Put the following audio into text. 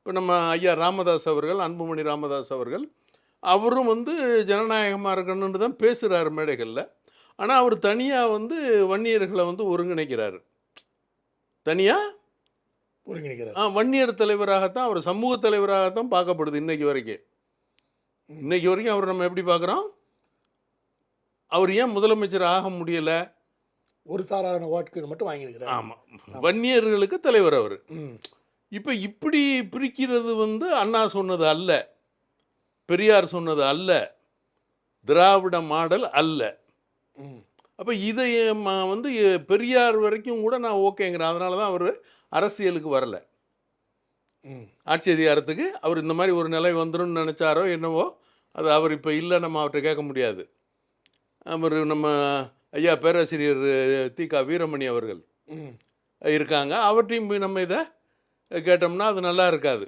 இப்போ நம்ம ஐயா ராமதாஸ் அவர்கள், அன்புமணி ராமதாஸ் அவர்கள், அவரும் வந்து ஜனநாயகமா இருக்கணும்னு தான் பேசுறாரு மேடைகள்ல. ஆனா, அவர் தனியா வந்து வன்னியர்கள வந்து ஒருங்கிணைக்கிறாரு. தனியா ஒருங்கிணைக்கிறார். வன்னியர் தலைவராகத்தான், அவர் சமூக தலைவராகத்தான் பார்க்கப்படுது இன்னைக்கு வரைக்கும். இன்னைக்கு வரைக்கும் அவர நம்ம எப்படி பார்க்குறோம்? அவர் ஏன் முதலமைச்சர் ஆக முடியல? ஒரு சாராரண வாக்குகள் மட்டும் வாங்கியிருக்கிறார். ஆமா. வன்னியர்களுக்கு தலைவர் அவரு. ம். இப்ப இப்படி பிரிக்கிறது வந்து அண்ணா சொன்னது அல்ல. பெரியார் சொன்னது அல்ல. திராவிட மாடல் அல்ல. ம். அப்ப இதை வந்து பெரியார் வரைக்கும் கூட நான் ஓகேங்கிறேன். அதனால தான் அவரு அரசியலுக்கு வரல. ம். ஆட்சி அதிகாரத்துக்கு அவர் இந்த மாதிரி ஒரு நிலை வந்துரும்னு நினைச்சாரோ என்னவோ, அது அவர் இப்ப இல்ல, நம்ம அவர்ட்ட கேட்க முடியாது. அவரு நம்ம ஐயா பேராசிரியர் தி.க. வீரமணி அவர்கள் ம். இருக்காங்க. அவர்ட்டயும் போய் நம்ம இத கேட்டோம்னா அது நல்லா இருக்காது.